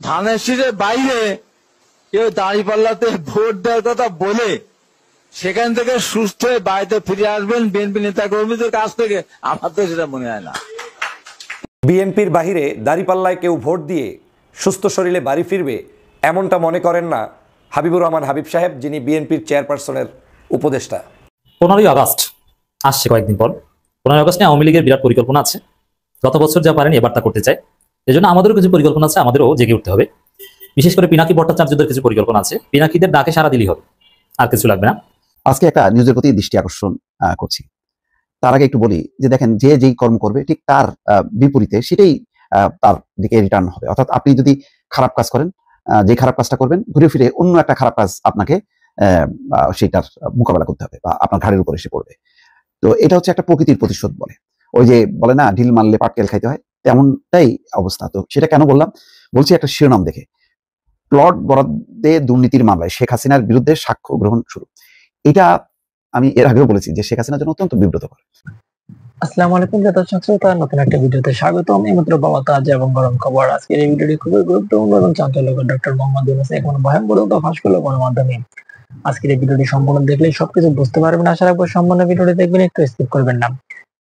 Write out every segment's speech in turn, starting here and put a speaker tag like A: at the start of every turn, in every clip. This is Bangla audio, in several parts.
A: ধানের শীষের বাইরে কেউ দাঁড়িপাল্লাতে ভোট দেওয়ার কথা বলে সেখান থেকে সুস্থ হয়ে বাড়িতে ফিরে আসবেন বিএনপি নেতা কর্মীদের কাছ থেকে, আমার তো সেটা মনে হয় না।
B: বিএনপির বাহিরে দাঁড়িপাল্লায় কেউ ভোট দিয়ে সুস্থ শরীরে বাড়ি ফিরবে এমনটা মনে করেন না হাবিবুর রহমান হাবিব সাহেব, যিনি বিএনপির চেয়ারপারসনের উপদেষ্টা।
C: 15ই আগস্ট আসছে কয়েকদিন পর। 15ই আগস্টে আওয়ামী লীগের বিরাট পরিকল্পনা আছে। গত বছর যা পারেন এবার তা করতে চায়। এজন্য আমাদেরও কিছু পরিকল্পনা আছে, আমাদেরও জেগে উঠতে হবে। বিশেষ করে পিনাকি ভট্টাচার্যদের কিছু পরিকল্পনা আছে। পিনাকিদের ডাকে সারা দিলেই হবে, আর কিছু লাগবে না।
D: আজকে একটা নিউজের প্রতি দৃষ্টি আকর্ষণ করছি। তার আগে একটু বলি যে দেখেন, যে যেই কর্ম করবে ঠিক তার বিপরীতে সেটাই তার দিকে রিটার্ন হবে। অর্থাৎ আপনি যদি খারাপ কাজ করেন, যে খারাপ কাজটা করবেন ঘুরে ফিরে অন্য একটা খারাপ কাজ আপনাকে সেটার মোকাবেলা করতে হবে বা আপনার ঘাড়ের উপর এসে পড়বে। তো এটা হচ্ছে একটা প্রকৃতির প্রতিশোধ বলে। ওই যে বলে না, ঢিল মারলে পাটকেল খাইতে হয়, তেমনটাই অবস্থা। তো সেটা কেন বললাম, বলছি একটা শিরোনাম দেখে, প্লট বরাদ্দে দুর্নীতির মামলায় শেখ হাসিনার বিরুদ্ধে সাক্ষ্য গ্রহণ শুরু। এটা আমি এর আগেও বলেছি যে শেখ হাসিনার জন্য অত্যন্ত বিব্রতকর।
E: আসসালামু আলাইকুম দর্শক শ্রোতা, নতুন একটা ভিডিওতে স্বাগতম। এইমাত্র পাওয়া তাজা এবং গরম খবর। আজকের এই ভিডিওটি খুবই গুরুত্বপূর্ণ এবং চাঞ্চল্যকর। ডক্টর মোহাম্মদ ইউনূস এখন ভয়ঙ্কর ফাঁস করলো গণমাধ্যমে। আজকের এই ভিডিওটি সম্পূর্ণ দেখলেই সবকিছু বুঝতে পারবেন। আশা রাখবো সম্পূর্ণ ভিডিওটি দেখবেন, একটু স্কিপ করবেন না।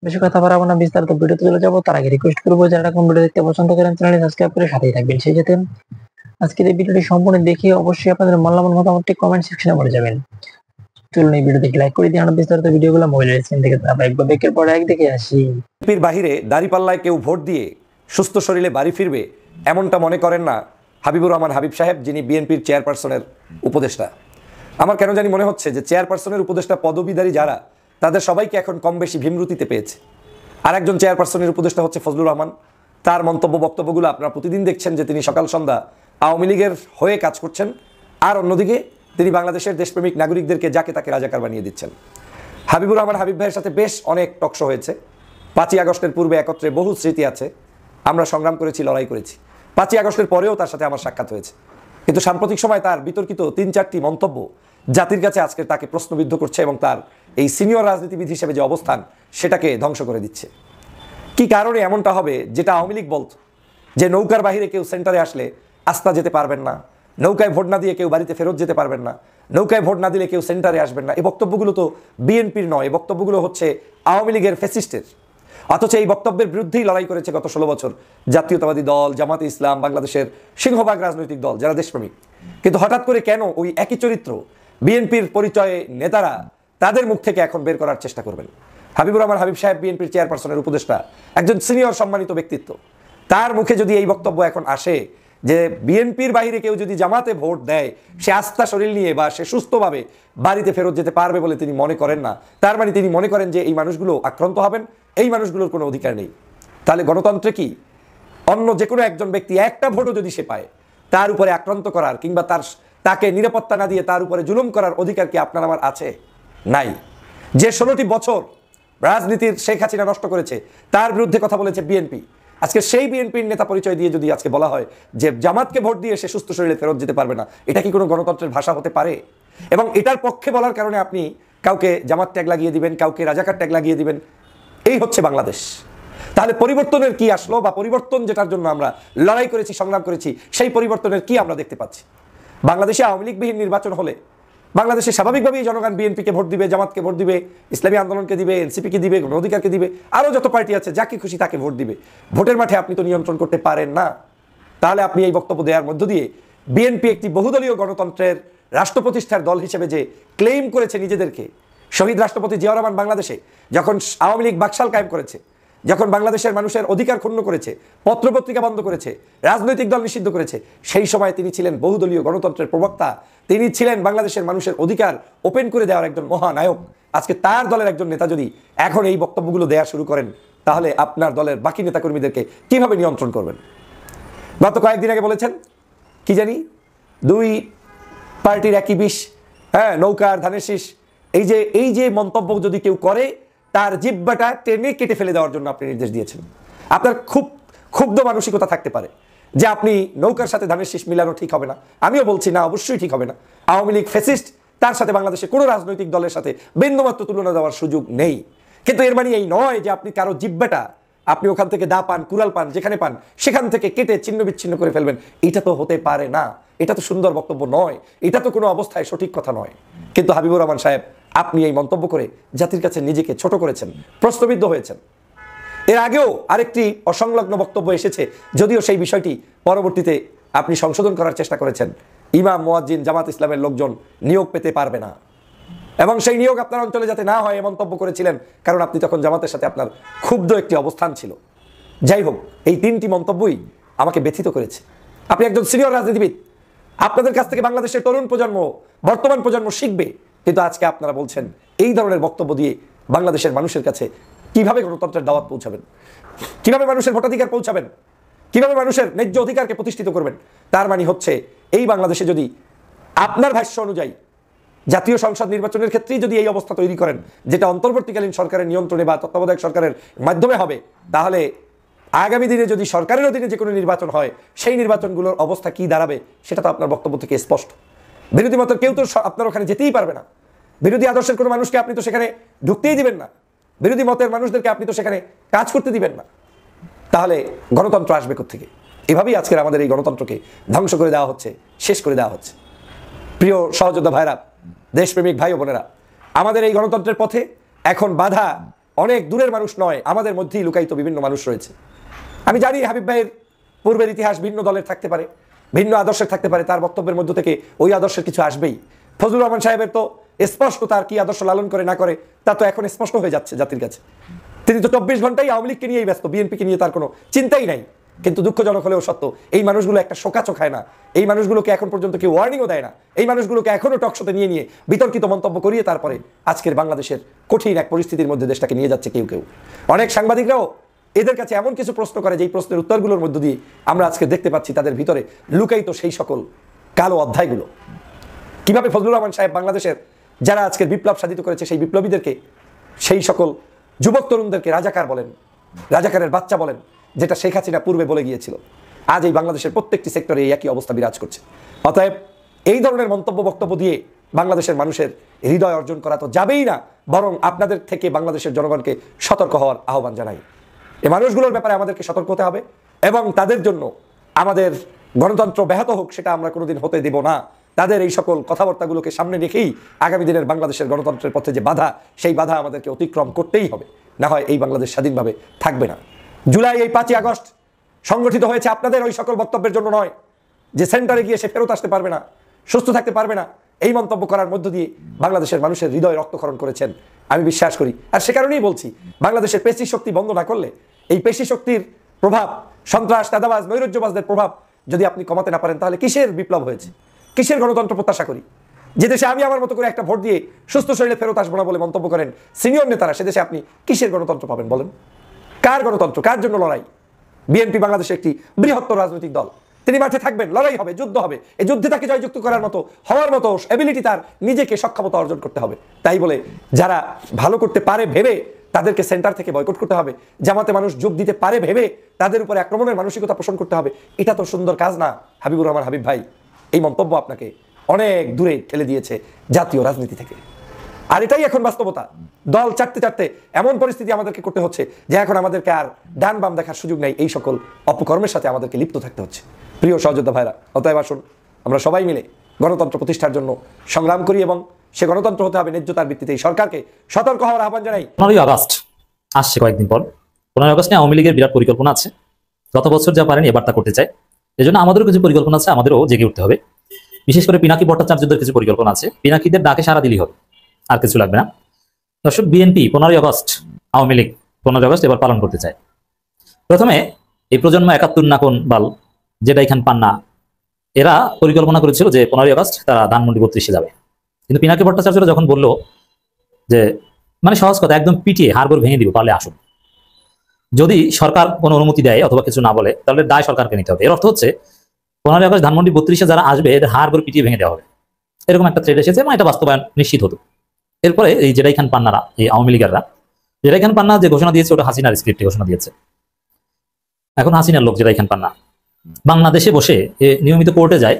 E: বেশি কথা বাড়াবো না, বিস্তারিত ভিডিওতে চলে যাবো। তার আগে রিকোয়েস্ট করবো, যারা কোন ভিডিও দেখতে পছন্দ করেন চ্যানেলটি সাবস্ক্রাইব করে সাথেই থাকবেন। সেই সাথে আজকের এই ভিডিওটি সম্পূর্ণ দেখে অবশ্যই আপনাদের মূল্যবান মতামতটি কমেন্ট সেকশনে বলে যাবেন। চলুন এই ভিডিওতে লাইক করে দিয়ে আমরা বিস্তারিত ভিডিওগুলো মোবাইলের স্ক্রিন থেকে ধারাবাহিকভাবে একের পর এক দেখে আসি।
B: বিএনপির বাহিরে দাঁড়িপাল্লায় কেউ ভোট দিয়ে সুস্থ শরীরে বাড়ি ফিরবে এমনটা মনে করেন না হাবিবুর রহমান হাবিব সাহেব, যিনি বিএনপির চেয়ারপারসনের উপদেষ্টা। আমার কেন জানি মনে হচ্ছে যে চেয়ারপারসনের উপদেষ্টা পদবীধারী যারা, তাদের সবাইকে এখন কম বেশি ভীমরুতিতে পেয়েছে। আর একজন চেয়ারপারসনের উপদেষ্টা হচ্ছে ফজলুর রহমান। তার মন্তব্য বক্তব্যগুলো আপনারা প্রতিদিন দেখছেন যে তিনি সকাল সন্ধ্যা আওয়ামী লীগের হয়ে কাজ করছেন, আর অন্যদিকে তিনি বাংলাদেশের দেশপ্রেমিক নাগরিকদেরকে যাকে তাকে রাজাকার বানিয়ে দিচ্ছেন। হাবিবুর রহমান হাবিব ভাইয়ের সাথে বেশ অনেক টকশো হয়েছে। 5ই আগস্টের পূর্বে একত্রে বহু স্মৃতি আছে, আমরা সংগ্রাম করেছি, লড়াই করেছি। 5ই আগস্টের পরেও তার সাথে আমার সাক্ষাৎ হয়েছে। কিন্তু সাম্প্রতিক সময় তার বিতর্কিত 3-4টি মন্তব্য জাতির কাছে আজকে তাকে প্রশ্নবিদ্ধ করছে এবং তার এই সিনিয়র রাজনীতিবিদ হিসেবে যে অবস্থান সেটাকে ধ্বংস করে দিচ্ছে। কি কারণে এমনটা হবে, যেটা আওয়ামী লীগ বলত যে নৌকার বাহিরে কেউ সেন্টারে আসলে আস্থা যেতে পারবেন না, নৌকায় ভোট না দিয়ে কেউ বাড়িতে ফেরত যেতে পারবেন না, নৌকায় ভোট না দিলে কেউ সেন্টারে আসবেন না, এই বক্তব্যগুলো তো বিএনপির নয়, এই বক্তব্যগুলো হচ্ছে আওয়ামী লীগের ফ্যাসিস্টের। অথচ এই বক্তব্যের বিরুদ্ধেই লড়াই করেছে গত 16 বছর জাতীয়তাবাদী দল, জামাতে ইসলাম, বাংলাদেশের সিংহভাগ রাজনৈতিক দল যারা দেশপ্রেমিক। কিন্তু হঠাৎ করে কেন ওই একই চরিত্র বিএনপির পরিচয়ে নেতারা তাদের মুখ থেকে এখন বের করার চেষ্টা করবেন? হাবিবুর রহমান হাবিব সাহেব বিএনপির চেয়ারপারসনের উপদেষ্টা, একজন সিনিয়র সম্মানিত ব্যক্তিত্ব, তার মুখে যদি এই বক্তব্য এখন আসে যে বিএনপির বাইরে কেউ যদি জামাতে ভোট দেয় সে আস্থা শরীর নিয়ে বা সে সুস্থভাবে বাড়িতে ফেরত যেতে পারবে বলে তিনি মনে করেন না, তার মানে তিনি মনে করেন যে এই মানুষগুলো আক্রান্ত হবেন, এই মানুষগুলোর কোনো অধিকার নেই। তাহলে গণতন্ত্রে কি অন্য যে কোনো একজন ব্যক্তি একটা ভোটও যদি সে পায় তার উপরে আক্রান্ত করার কিংবা তাকে নিরাপত্তা না দিয়ে তার উপরে জুলুম করার অধিকার কি আপনার আমার আছে? নাই। যে 16টি বছর রাজনীতির শেখ হাসিনা নষ্ট করেছে তার বিরুদ্ধে কথা বলেছে বিএনপি, আজকে সেই বিএনপির নেতা পরিচয় দিয়ে যদি আজকে বলা হয় যে জামাতকে ভোট দিয়ে সে সুস্থ শরীরে ফেরত যেতে পারবে না, এটা কি কোনো গণতন্ত্রের ভাষা হতে পারে? এবং এটার পক্ষে বলার কারণে আপনি কাউকে জামাত ট্যাগ লাগিয়ে দিবেন, কাউকে রাজাকার ট্যাগ লাগিয়ে দিবেন, এই হচ্ছে বাংলাদেশ। তাহলে পরিবর্তনের কি আসলো, বা পরিবর্তন যেটার জন্য আমরা লড়াই করেছি, সংগ্রাম করেছি, সেই পরিবর্তনের কি আমরা দেখতে পাচ্ছি? বাংলাদেশে আওয়ামী লীগবিহীন নির্বাচন হলে বাংলাদেশে স্বাভাবিকভাবেই জনগণ বিএনপিকে ভোট দিবে, জামাতকে ভোট দিবে, ইসলামী আন্দোলনকে দিবে, এনসিপিকে দিবে, গণ অধিকারকে দিবে, আরও যত পার্টি আছে যাকে খুশি তাকে ভোট দিবে। ভোটের মাঠে আপনি তো নিয়ন্ত্রণ করতে পারেন না। তাহলে আপনি এই বক্তব্য দেওয়ার মধ্য দিয়ে বিএনপি একটি বহুদলীয় গণতন্ত্রের রাষ্ট্র প্রতিষ্ঠার দল হিসেবে যে ক্লেইম করেছে নিজেদেরকে, শহীদ রাষ্ট্রপতি জিয়াউর রহমান বাংলাদেশে যখন আওয়ামী লীগ বাকশাল কায়েম করেছে, যখন বাংলাদেশের মানুষের অধিকার ক্ষুণ্ণ করেছে, পত্রপত্রিকা বন্ধ করেছে, রাজনৈতিক দল নিষিদ্ধ করেছে, সেই সময় তিনি ছিলেন বহুদলীয় গণতন্ত্রের প্রবক্তা, তিনি ছিলেন বাংলাদেশের মানুষের অধিকার ওপেন করে দেওয়ার একজন মহানায়ক। আজকে তার দলের একজন নেতা যদি এখন এই বক্তব্যগুলো দেওয়া শুরু করেন, তাহলে আপনার দলের বাকি নেতাকর্মীদেরকে কিভাবে নিয়ন্ত্রণ করবেন? গত কয়েকদিন আগে বলেছেন কি জানি, 2 পার্টির একই বিষ, হ্যাঁ, নৌকার ধানের শীষ। এই যে মন্তব্য যদি কেউ করে তার জিহ্বাটা টেনে কেটে ফেলে দেওয়ার জন্য আপনি নির্দেশ দিয়েছেন। আপনার খুব ক্ষুব্ধ মানসিকতা থাকতে পারে যে আপনি নৌকার সাথে ধানের শীষ মিলানো ঠিক হবে না। আমিও বলছি না, অবশ্যই ঠিক হবে না। আওয়ামী লীগ ফ্যাসিস্ট, তার সাথে বাংলাদেশে কোনো রাজনৈতিক দলের সাথে বিন্দুমাত্র তুলনা দেওয়ার সুযোগ নেই। কিন্তু এর মানে এই নয় যে আপনি কারো জিহ্বাটা আপনি ওখান থেকে দা পান, কুড়াল পান, যেখানে পান সেখান থেকে কেটে ছিন্ন বিচ্ছিন্ন করে ফেলবেন। এটা তো হতে পারে না, এটা তো সুন্দর বক্তব্য নয়, এটা তো কোনো অবস্থায় সঠিক কথা নয়। কিন্তু হাবিবুর রহমান সাহেব, আপনি এই মন্তব্য করে জাতির কাছে নিজেকে ছোট করেছেন, প্রশ্নবিদ্ধ হয়েছেন। এর আগেও আরেকটি অসংলগ্ন বক্তব্য এসেছে, যদিও সেই বিষয়টি পরবর্তীতে আপনি সংশোধন করার চেষ্টা করেছেন। ইমাম, মুয়াজ্জিন, জামাত ইসলামের লোকজন নিয়োগ পেতে পারবে না, এবং সেই নিয়োগ আপনার অঞ্চলে যাতে না হয় এ মন্তব্য করেছিলেন, কারণ আপনি তখন জামাতের সাথে আপনার ক্ষুব্ধ একটি অবস্থান ছিল। যাই হোক, এই তিনটি মন্তব্যই আমাকে ব্যথিত করেছে। আপনি একজন সিনিয়র রাজনীতিবিদ, আপনাদের কাছ থেকে বাংলাদেশের তরুণ প্রজন্ম, বর্তমান প্রজন্ম শিখবে, কিন্তু আজকে আপনারা বলছেন এই ধরনের বক্তব্য দিয়ে বাংলাদেশের মানুষের কাছে কিভাবে গণতন্ত্রের দাওয়াত পৌঁছাবেন, কিভাবে মানুষের ভোটাধিকার পৌঁছাবেন, কিভাবে মানুষের ন্যায্য অধিকারকে প্রতিষ্ঠিত করবেন। তার মানে হচ্ছে এই বাংলাদেশে যদি আপনার ভাষ্য অনুযায়ী জাতীয় সংসদ নির্বাচনের ক্ষেত্রেই যদি এই অবস্থা তৈরি করেন, যেটা অন্তর্বর্তীকালীন সরকারের নিয়ন্ত্রণে বা তত্ত্বাবধায়ক সরকারের মাধ্যমে হবে, তাহলে আগামী দিনে যদি সরকারের অধীনে যে কোনো নির্বাচন হয়, সেই নির্বাচনগুলোর অবস্থা কি দাঁড়াবে সেটা তো আপনার বক্তব্য থেকে স্পষ্ট। বিরোধী মতের কেউ তো আপনার ওখানে যেতেই পারবে না, বিরোধী আদর্শের কোনো মানুষকে আপনি তো সেখানে ঢুকতেই দিবেন না, বিরোধী মতের মানুষদেরকে আপনি তো সেখানে কাজ করতে দিবেন না। তাহলে গণতন্ত্র আসবে কোত্থেকে? এভাবেই আজকের আমাদের এই গণতন্ত্রকে ধ্বংস করে দেওয়া হচ্ছে, শেষ করে দেওয়া হচ্ছে। প্রিয় সহযোদ্ধা ভাইরা, দেশপ্রেমিক ভাই ও বোনেরা, আমাদের এই গণতন্ত্রের পথে এখন বাধা অনেক দূরের মানুষ নয়, আমাদের মধ্যেই লুকায়িত বিভিন্ন মানুষ রয়েছে। আমি জানি হাবিব ভাইয়ের পূর্বের ইতিহাস ভিন্ন দলের থাকতে পারে, ভিন্ন আদর্শের থাকতে পারে, তার বক্তব্যের মধ্য থেকে ওই আদর্শের কিছু আসবেই। ফজলুর রহমান সাহেবের তো স্পষ্ট তার কি আদর্শ লালন করে না করে তা তো এখন স্পষ্ট হয়ে যাচ্ছে জাতির কাছে। তিনি তো 24 ঘন্টাই আওয়ামী লীগকে নিয়েই ব্যস্ত, বিএনপিকে নিয়ে তার কোনো চিন্তাই নাই। কিন্তু দুঃখজনক হলেও সত্য, এই মানুষগুলো একটা শোকাচো খায় না, এই মানুষগুলোকে এখন পর্যন্ত কেউ ওয়ার্নিংও দেয় না, এই মানুষগুলোকে এখনো টকশোতে নিয়ে বিতর্কিত মন্তব্য করিয়ে তারপরে আজকের বাংলাদেশের কঠিন এক পরিস্থিতির মধ্যে দেশটাকে নিয়ে যাচ্ছে কেউ কেউ। অনেক সাংবাদিকরাও এদের কাছে এমন কিছু প্রশ্ন করে যেই প্রশ্নের উত্তরগুলোর মধ্য দিয়ে আমরা আজকে দেখতে পাচ্ছি তাদের ভিতরে লুকায়িত সেই সকল কালো অধ্যায়গুলো। কিভাবে ফজলুর রহমান সাহেব বাংলাদেশের যারা আজকের বিপ্লব সাধিত করেছে সেই বিপ্লবীদেরকে, সেই সকল যুবক তরুণদেরকে রাজাকার বলেন, রাজাকারের বাচ্চা বলেন, যেটা শেখ হাসিনা পূর্বে বলে গিয়েছিল। আজ এই বাংলাদেশের প্রত্যেকটি সেক্টরে এই একই অবস্থা বিরাজ করছে। অতএব এই ধরনের মন্তব্য বক্তব্য দিয়ে বাংলাদেশের মানুষের হৃদয় অর্জন করা তো যাবেই না, বরং আপনাদের থেকে বাংলাদেশের জনগণকে সতর্ক হওয়ার আহ্বান জানাই। এই মানুষগুলোর ব্যাপারে আমাদেরকে সতর্ক হতে হবে, এবং তাদের জন্য আমাদের গণতন্ত্র ব্যাহত হোক সেটা আমরা কোনোদিন হতে দেব না। তাদের এই সকল কথাবার্তাগুলোকে সামনে রেখেই আগামী দিনের বাংলাদেশের গণতন্ত্রের পথে যে বাধা, সেই বাধা আমাদেরকে অতিক্রম করতেই হবে, না হয় এই বাংলাদেশ স্বাধীনভাবে থাকবে না। জুলাই এই 5ই আগস্ট সংগঠিত হয়েছে আপনাদের ওই সকল বক্তব্যের জন্য নয়, যে সেন্টারে গিয়ে সে ফেরত আসতে পারবে না, সুস্থ থাকতে পারবে না, এই মন্তব্য করার মধ্য দিয়ে বাংলাদেশের মানুষের হৃদয় রক্তক্ষরণ করেছেন আমি বিশ্বাস করি। আর সে কারণেই বলছি, বাংলাদেশের পেশি শক্তি বন্ধ না করলে, এই পেশি শক্তির প্রভাব, সন্ত্রাস, চাঁদাবাজ, নৈরাজ্যবাজদের প্রভাব যদি আপনি কমাতে না পারেন, তাহলে কিসের বিপ্লব হয়েছে, কিসের গণতন্ত্র প্রত্যাশা করি? যে দেশে আমি আমার মতো করে একটা ভোট দিয়ে সুস্থ শরীরে ফেরত আসবো না বলে মন্তব্য করেন সিনিয়র নেতারা, সে দেশে আপনি কিসের গণতন্ত্র পাবেন বলেন? কার গণতন্ত্র, কার জন্য লড়াই? বিএনপি বাংলাদেশে একটি বৃহত্তর রাজনৈতিক দল, তিনি মাঠে থাকবেন, লড়াই হবে, যুদ্ধ হবে, এই যুদ্ধে তাকে জয়যুক্ত করার মতো হওয়ার মতো এবিলিটি তার, নিজেকে সক্ষমতা অর্জন করতে হবে। তাই বলে যারা ভালো করতে পারে ভেবে তাদেরকে সেন্টার থেকে বয়কট করতে হবে, জামাতে মানুষ যোগ দিতে পারে ভেবে তাদের উপরে আক্রমণের মানসিকতা পোষণ করতে হবে, এটা তো সুন্দর কাজ না হাবিবুর রহমান হাবিব ভাই। এই মন্তব্য আপনাকে অনেক দূরে ঠেলে দিয়েছে জাতীয় রাজনীতি থেকে। আর এটাই এখন বাস্তবতা। দল চাটতে চাটতে এমন পরিস্থিতি আমাদেরকে করতে হচ্ছে যে এখন আমাদেরকে আর ডান বাম দেখার সুযোগ নেই, এই সকল অপকর্মের সাথে আমাদেরকে লিপ্ত থাকতে হচ্ছে। প্রিয় সহযোদ্ধা ভাইরা, অতএব আসুন আমরা সবাই মিলে গণতন্ত্র প্রতিষ্ঠার জন্য সংগ্রাম করি, এবং সে গণতন্ত্র হতে হবে ন্যায্যতার ভিত্তিতে। এই সরকারকে সতর্ক হওয়ার আহ্বান জানাই।
C: 15ই আগস্ট আসছে কয়েকদিন পর। 15ই আগস্টে আওয়ামী লীগের বিরাট পরিকল্পনা আছে, গত বছর যা পারেন এবার তা করতে চায়। এজন্য আমাদেরও কিছু পরিকল্পনা আছে, আমাদেরও জেগে উঠতে হবে। বিশেষ করে পিনাকি ভট্টাচার্যদের কিছু পরিকল্পনা আছে, পিনাকিদের ডাকে সারা দিলেই হবে, আর কিছু লাগবে না। দর্শক, বিএনপি 15ই আগস্ট, আওয়ামী লীগ 15ই আগস্ট এবার পালন করতে চায়। প্রথমে এই প্রজন্ম 71 নাকন বাল, যেটা এখান পান্না, এরা পরিকল্পনা করেছিল যে 15ই আগস্ট তারা ধানমন্ডি 32-এ যাবে। কিন্তু পিনাকি ভট্টাচার্যরা যখন বললো যে মানে সহজ কথা, একদম পিটিয়ে হাড়গোড় ভেঙে দিব, পারলে আসুন, যদি সরকার কোনো অনুমতি দেয় অথবা কিছু না বলে, তাহলে দায় সরকারকে নিতে হবে। এর অর্থ হচ্ছে 15ই আগস্ট ধানমন্ডি 32-এ যারা আসবে এদের হাড়গোড় পিটিয়ে ভেঙে দেওয়া হবে, এরকম একটা থ্রেড এসেছে, এবং এটা বাস্তবায়ন নিশ্চিত হতো। এরপরে এই জেডাই খান পান্নারা, এই আওয়ামী লীগাররা, জেডাই খান পান্না যে ঘোষণা দিয়েছে ওটা হাসিনার স্ক্রিপ্টে ঘোষণা দিয়েছে। এখন হাসিনার লোক জেডাই খান পান্না বাংলাদেশে বসে নিয়মিত কোর্টে যায়,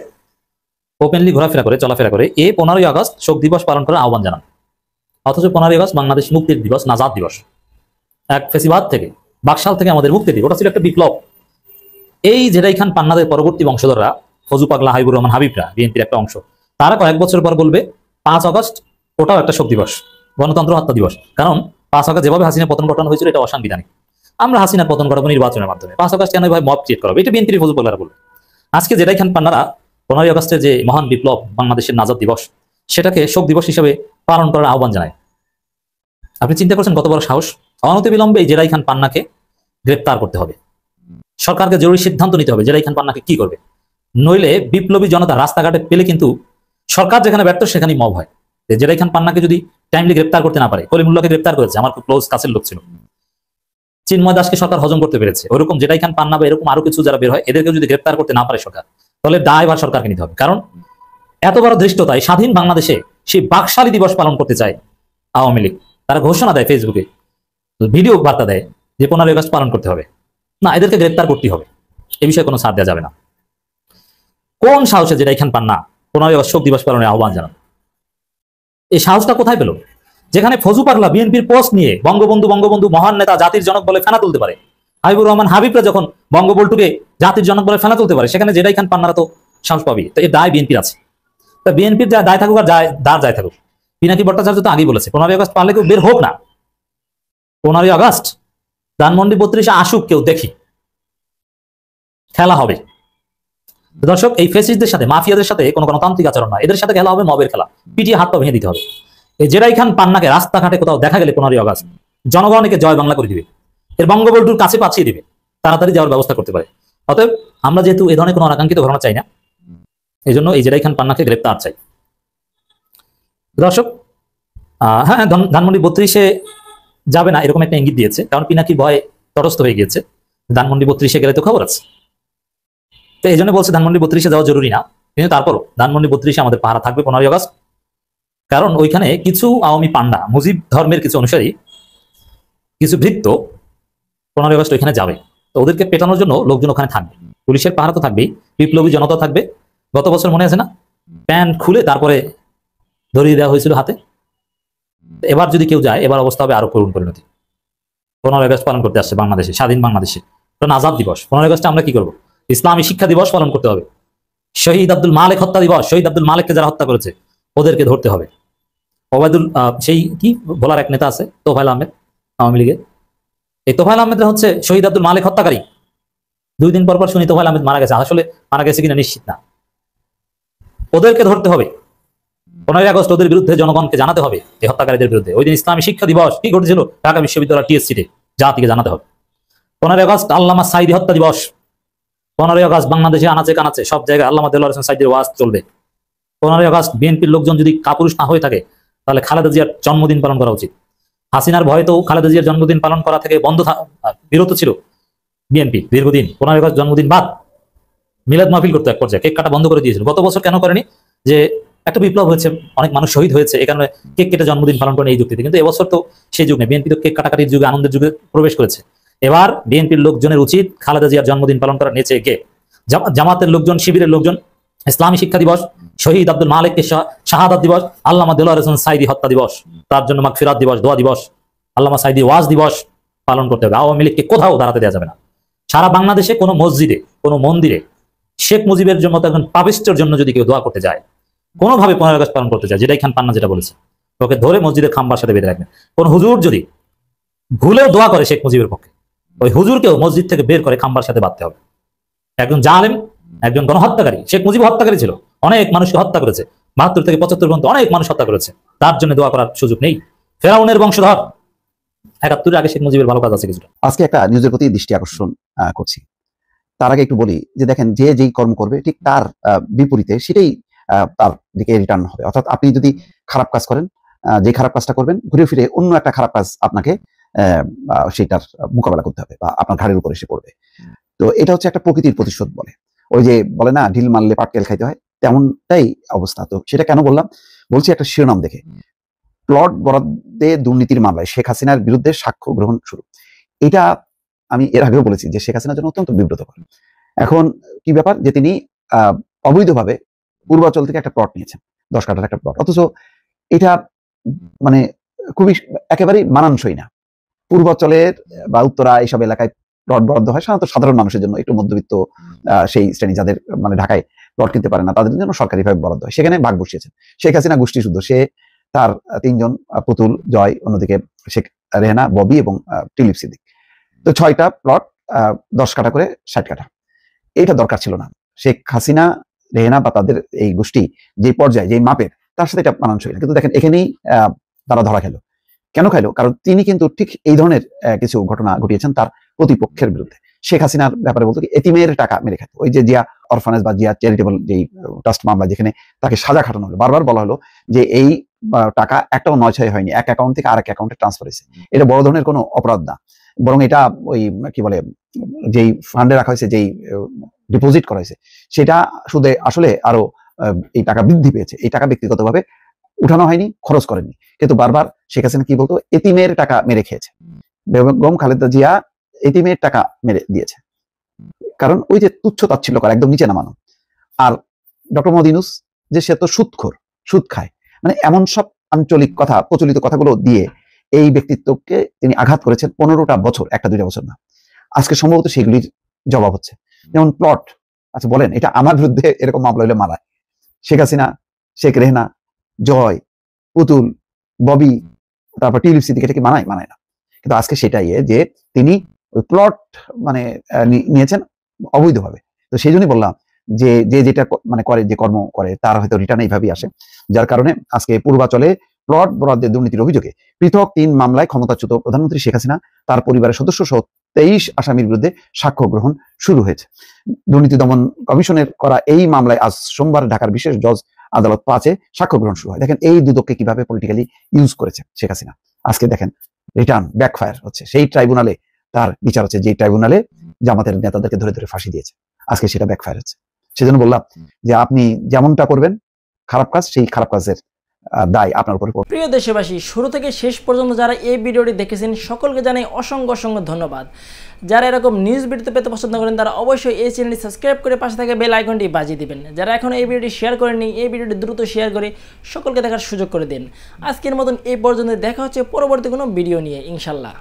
C: ওপেনলি ঘোরাফেরা করে, চলাফেরা করে, 15ই আগস্ট শোক দিবস পালন করার আহ্বান জানান। অথচ 15ই আগস্ট বাংলাদেশ মুক্তির দিবস, নাজাত দিবস, এক ফেসিবাদ থেকে বাকশাল থেকে আমাদের মুক্তি দিবে, ওটা ছিল একটা বিপ্লব। এই জেরাই খান পান্নাদের পরবর্তী বংশধররা, ফজু পাগলা, হাবিবুর রহমান হাবিবরা, বিএনপির একটা অংশ, তারা কয়েক বছর পর বলবে 5 আগস্ট ওটাও একটা শোক দিবস, গণতন্ত্র হত্যা দিবস। কারণ 5 আগস্ট যেভাবে হাসিনা পতন ঘটানো হয়েছিল এটা অসাংবিধানিক। আমরা হাসিনার পতন ঘটাবো নির্বাচনের মাধ্যমে, 5 আগস্ট কেন ভাই মব ক্রিয়েট করাবো, এটা বিএনপির ফজু পাগলারা বলবে। আজকে জেরাই খান পান্নারা 15ই আগস্টের যে মহান বিপ্লব, বাংলাদেশের নাজাত দিবস, সেটাকে শোক দিবস হিসেবে পালন করার আহ্বান জানায়। আপনি চিন্তা করছেন কত বড় সাহস? অনতিবিলম্বে এই জেরাই খান পান্নাকে গ্রেপ্তার করতে হবে। সরকারকে জরুরি সিদ্ধান্ত নিতে হবে জেরাই খান পান্নাকে কি করবে। নইলে বিপ্লবী জনতা রাস্তাঘাটে পেলে কিন্তু সরকার যেখানে ব্যর্থ সেখানেই মব হয়। জেরাই খান পান্নাকে যদি টাইমলি গ্রেপ্তার করতে না পারে, কলিমুল্লাহকে গ্রেপ্তার করেছে, আমার খুব ক্লোজ কাছের লোক ছিল, চিন্ময় দাসকে সরকার হজম করতে পেরেছে, ওরকম জেরাই খান পান্না বা এরকম আরো কিছু যারা বের হয় এদেরকে যদি গ্রেপ্তার করতে না পারে সরকার, তাহলে দায়ভার সরকারকে নিতে হবে। কারণ এত বড় ধৃষ্টতায় স্বাধীন বাংলাদেশে সেই বাকশালী দিবস পালন করতে চায় আওয়ামী লীগ। তারা ঘোষণা দেয় ফেসবুকে, ভিডিও বার্তা দেয় যে 15ই আগস্ট পালন করতে হবে না, এদেরকে গ্রেপ্তার করতে হবে, এ বিষয়ে কোনো ছাড় দেওয়া যাবে না। কোন সাহসে জেরাই খান পান্না 15ই আগস্ট শোক দিবস পালনের আহ্বান জানান? এই সাহসটা কোথায় পেল? যেখানে ফজু পাগলা বিএনপির পোস্ট নিয়ে বঙ্গবন্ধু বঙ্গবন্ধু মহান নেতা, জাতির জনক বলে ফেনা তুলতে পারে, হাবিবুর রহমান হাবিবরা যখন বঙ্গবল্টুকে জাতির জনক বলে ফেনা তুলতে পারে, সেখানে জেরাই খান পান্নারা তো সাহস পাবি। তো এই দায় বিএনপির আছে। তা বিএনপির যা দায় থাকুক আর দায় থাকুক, পিনাকি ভট্টাচার্য তো আগেই বলেছে 15ই আগস্ট পারলে কেউ বের হোক না। 15ই আগস্ট ধানমন্ডি 32 আসুক, কেউ দেখি, খেলা হবে। দর্শক, এই ফেসিস্টদের সাথে, মাফিয়াদের সাথে কোনো গণতান্ত্রিক আচরণ নয়, এদের সাথে খেলা হবে মবের খেলা, পিটিয়ে হাত পা ভেঙে দিতে হবে। এই জেরাই খান পান্নাকে রাস্তাঘাটে কোথাও দেখা গেলে 15ই আগস্ট জনগণ একে জয় বাংলা করে দিবে, এর বঙ্গবন্ধুর কাছে পাঠিয়ে দিবে, তাড়াতাড়ি যাওয়ার ব্যবস্থা করতে পারে। অতএব আমরা যেহেতু এই ধরনের কোনো অনাকাঙ্ক্ষিত ঘটনা চাই না, এই জন্য এই জেরাই খান পান্নাকে গ্রেপ্তার চাই। দর্শক, হ্যাঁ, ধানমন্ডি 32 যাবে না এরকম একটা ইঙ্গিত দিয়েছে, কারণ পিনাকি ভয় তটস্থ হয়ে গিয়েছে, ধানমন্ডি 32 গেলে তো খবর আছে। তো এই জন্য বলছে ধানমন্ডি 32 যাওয়া জরুরি না, কিন্তু তারপরও ধানমন্ডি 32 আমাদের পাহারা থাকবে 15ই আগস্ট। কারণ ওইখানে কিছু আওয়ামী পান্ডা, মুজিব ধর্মের কিছু অনুসারী, কিছু ভৃত্য 15ই আগস্ট ওইখানে যাবে। তো ওদেরকে পেটানোর জন্য লোকজন ওখানে থাকবে, পুলিশের পাহারা তো থাকবেই, বিপ্লবী জনতা থাকবে। গত বছর মনে আছে না, প্যান্ট খুলে তারপরে ধরিয়ে দেওয়া হয়েছিল হাতে। এবার যদি কেউ যায়, এবার অবস্থা হবে আরো করুণ পরিণতি। 15ই আগস্ট পালন করতে আসছে বাংলাদেশে, স্বাধীন বাংলাদেশে, আজাদ দিবস। 15ই আগস্টে আমরা কি করবো? ইসলামী শিক্ষা দিবস পালন করতে হবে। শহীদ আব্দুল মালেক হত্যা দিবস, শহীদ আব্দুল মালেককে যারা হত্যা করেছে ওদেরকে ধরতে হবে। ওবায়দুল সেই কি বলার এক নেতা আছে, তোফায়েল আহমেদ, আওয়ামী লীগের, এই তোফায়েল আহমেদ হচ্ছে শহীদ আব্দুল মালেক হত্যাকারী। 2 দিন পর শুনি তোফায়েল আহমেদ মারা গেছে, আসলে মারা গেছে কিনা নিশ্চিত না। ওদেরকে ধরতে হবে। 15ই আগস্ট ওদের বিরুদ্ধে জনগণকে জানাতে হবে, এই হত্যাকারীদের বিরুদ্ধে। ওই দিন ইসলামী শিক্ষা দিবস কি ঘটেছিল ঢাকা বিশ্ববিদ্যালয় টিএসসিতে, জাতিকে জানাতে হবে। 15ই আগস্ট আল্লামা সাঈদী হত্যা দিবস। 15ই আগস্ট বাংলাদেশে আনাচে কানাচে সব জায়গায় আল্লামা দেলোয়ার হোসেন সাঈদীর ওয়াজ চলবে। 15ই আগস্ট বিএনপির লোকজন যদি কাপুরুষ না হয়ে থাকে, তাহলে খালেদা জিয়ার জন্মদিন পালন করা উচিত। হাসিনার ভয়ে তো খালেদা জিয়ার জন্মদিন পালন করা থেকে বিরত ছিল বিএনপি দীর্ঘদিন। 15ই আগস্ট জন্মদিন বাদ মিলাদ মাহফিল করতে এক পর্যায়ে কেক কাটা বন্ধ করে দিয়েছিল। গত বছর কেন করেনি? যে একটা বিপ্লব হয়েছে, অনেক মানুষ শহীদ হয়েছে, এই কারণে কেক কেটে জন্মদিন পালন করেন এই যুক্তিতে। কিন্তু এবছর তো সেই যুগ নেই, বিএনপি তো কেক কাটাকাটির যুগে, আনন্দের যুগে প্রবেশ করেছে। এবার বিএনপির লোকজনের উচিত খালেদা জিয়ার জন্মদিন পালন করা নেচে কে, জামাতের লোকজন, শিবিরের লোকজন ইসলামী শিক্ষা দিবস, শহীদ আব্দুল মালেককে শাহাদাত দিবস, আল্লামা দেলোয়ার হোসেন সাঈদী হত্যা দিবস, তার জন্য মাগফিরাত দিবস, দোয়া দিবস, আল্লামা সাঈদী ওয়াজ দিবস পালন করতে হবে। আওয়ামী লীগকে কোথাও দাঁড়াতে দেওয়া যাবে না। সারা বাংলাদেশে কোনো মসজিদে, কোনো মন্দিরে শেখ মুজিবের মতো একজন পাপিষ্টের জন্য যদি কেউ দোয়া করতে যায়, কোনোভাবে 15ই আগস্ট পালন করতে যায়, জেরাই খান পান্না যেটা বলেছে, ওকে ধরে মসজিদের খাম্বার সাথে বেঁধে রাখবেন। কোন হুজুর যদি ভুলেও দোয়া করে শেখ মুজিবের পক্ষে, ওই হুজুরকেও মসজিদ থেকে বের করে খাম্বার সাথে বাঁধতে হবে। একজন জালেম, একজন গণহত্যাকারী, শেখ মুজিব হত্যাকারী ছিল, অনেক মানুষকে হত্যা করেছে, 72 থেকে 75 পর্যন্ত অনেক মানুষ হত্যা করেছে, তার জন্য দোয়া করার সুযোগ নেই। ফেরাউনের বংশধর, 71 আগে শেখ মুজিবের ভালো কাজ আছে কিছুটা।
D: আজকে একটা নিউজের প্রতি দৃষ্টি আকর্ষণ করছি। তার আগে একটু বলি যে দেখেন, যে যেই কর্ম করবে ঠিক তার বিপরীতে সেটাই তার দিকে রিটার্ন হবে। অর্থাৎ আপনি যদি খারাপ কাজ করেন, যে খারাপ কাজটা করবেন ঘুরে ফিরে অন্য একটা খারাপ কাজ আপনাকে সেটার মোকাবেলা করতে হবে বা আপনার ঘাড়ের উপর এসে পড়বে। তো এটা হচ্ছে একটা প্রকৃতির প্রতিশোধ বলে, ওই যে বলে না ঢিল মারলে পাটকেল খাইতে হয়, তেমনটাই অবস্থা। তো সেটা কেন বললাম? বলছি একটা শিরোনাম দেখে, প্লট বরাদ্দে দুর্নীতির মামলায় শেখ হাসিনার বিরুদ্ধে সাক্ষ্য গ্রহণ শুরু। এটা আমি এর আগেও বলেছি যে শেখ হাসিনার জন্য অত্যন্ত বিব্রতকর। এখন কি ব্যাপার যে তিনি অবৈধভাবে পূর্বাচল থেকে একটা প্লট নিয়েছেন, 10 কাঠার একটা প্লট, অথচ এটা মানে খুবই একেবারেই মানানসই না। পূর্বাঞ্চলের বা উত্তরা এইসব এলাকায় প্লট বরাদ্দ হয় সাধারণত সাধারণ মানুষের জন্য, একটু মধ্যবিত্ত সেই শ্রেণী যাদের মানে ঢাকায় প্লট কিনতে পারে না তাদের জন্য সরকারিভাবে বরাদ্দ হয়, সেখানে ভাগ বসিয়েছেন শেখ হাসিনা গোষ্ঠী শুদ্ধ। সে তার 3 জন, পুতুল, জয়, অন্যদিকে শেখ রেহানা, ববি এবং টিলিপ সিদ্দিক, তো 6টা প্লট 10 কাঠা করে 60 কাঠা। এইটা দরকার ছিল না। শেখ হাসিনা, রেহানা বা তাদের এই গোষ্ঠী যে পর্যায়ে যে মাপের তার সাথে এটা মানানসই না। কিন্তু দেখেন এখানেই তারা ধরা খেলো। কেন খাইলো? কারণ তিনি কিন্তু ঠিক এই ধরনের কিছু ঘটনা ঘটিয়েছেন তার প্রতিপক্ষের বিরুদ্ধে। শেখ হাসিনার ব্যাপারে বলতো কি, এতিমের টাকা মেরে খেত। ওই যে জিয়া অরফানেজ বা জিয়া চ্যারিটেবল যেই ট্রাস্ট মামলা, যেখানে তাকে সাজা খাটানো হলো, বারবার বলা হলো যে এই টাকা একটাও 9-6 হয়নি, এক অ্যাকাউন্ট থেকে আরেক অ্যাকাউন্টে ট্রান্সফার হয়েছে। এটা বড় ধরনের কোনো অপরাধ না, বরং এটা ওই কি বলে যেই ফান্ডে রাখা হয়েছে, যেই ডিপোজিট করা হয়েছে, সেটা সুদে আসলে আরো এই টাকা বৃদ্ধি পেয়েছে। এই টাকা ব্যক্তিগতভাবে উঠানো হয়নি, খরচ করেনি। কিন্তু বারবার শেখ হাসিনা কি বলতো, এতিমের টাকা মেরে খেয়েছে। বেগম খালেদা জিয়া এতিমের টাকা মেরে দিয়েছে, কারণ ওই যে তুচ্ছ তাচ্ছিল্য করা, একদম নিচে নামানো। আর ডক্টর মোহাম্মদ ইউনূস যে সে তো সুদখোর, সুদ খায়, মানে এমন সব আঞ্চলিক কথা, প্রচলিত কথাগুলো দিয়ে এই ব্যক্তিত্বকে তিনি আঘাত করেছেন 15টা বছর, 1-2 বছর না। আজকে সম্ভবত সেগুলির জবাব হচ্ছে। যেমন প্লট, আচ্ছা বলেন, এটা আমার বিরুদ্ধে এরকম মামলা হলে মানায়? শেখ হাসিনা, শেখ রেহানা, জয়, পুতুল, ববি, তারপর টিলিপ সিদ্দিক, এটা কি মানায়? মানায় না। কিন্তু আজকে সেটাই যে তিনি ওই প্লট মানে নিয়েছেন অবৈধভাবে। তো সেই জন্যই বললাম যে যে যেটা মানে করে, যে কর্ম করে, তার হয়তো রিটার্ন এইভাবেই আসে, যার কারণে আজকে পূর্বাঞ্চলে প্লট বরাদ্দের দুর্নীতির অভিযোগে পৃথক 3 মামলায় ক্ষমতাচ্যুত প্রধানমন্ত্রী শেখ হাসিনা, তার পরিবারের সদস্য সহ 23 আসামির বিরুদ্ধে সাক্ষ্য গ্রহণ শুরু হয়েছে। দুর্নীতি দমন কমিশনের করা এই মামলায় আজ সোমবার ঢাকার বিশেষ জজ আদালত 5-এ সাক্ষ্য গ্রহণ শুরু হয়। দেখেন এই দুদককে কিভাবে পলিটিক্যালি ইউজ করেছে শেখ হাসিনা। আজকে দেখেন রিটার্ন ব্যাকফায়ার হচ্ছে। সেই ট্রাইব্যুনালে তার বিচার হচ্ছে, যে ট্রাইব্যুনালে জামাতের নেতাদেরকে ধরে ধরে ফাঁসি দিয়েছে, আজকে সেটা ব্যাকফায়ার হচ্ছে। সেজন্য বললাম যে আপনি যেমনটা করবেন খারাপ কাজ, সেই খারাপ কাজের দায় আপনার উপরে পড়বে।
F: প্রিয় দেশবাসী, শুরু থেকে শেষ পর্যন্ত যারা এই ভিডিওটি দেখেছেন সকলকে জানাই অসংখ্য অসংখ্য ধন্যবাদ। যারা এরকম নিউজ ভিডিও পেতে পছন্দ করেন তারা অবশ্যই এই চ্যানেলটি সাবস্ক্রাইব করে পাশে থাকা বেল আইকনটি বাজিয়ে দিবেন। যারা এখন এই ভিডিওটি শেয়ার করেননি, এই ভিডিওটি দ্রুত শেয়ার করে সকলকে দেখার সুযোগ করে দিন। আজকের মতন এই পর্যন্ত, দেখা হচ্ছে পরবর্তী কোনো ভিডিও নিয়ে ইনশাল্লাহ।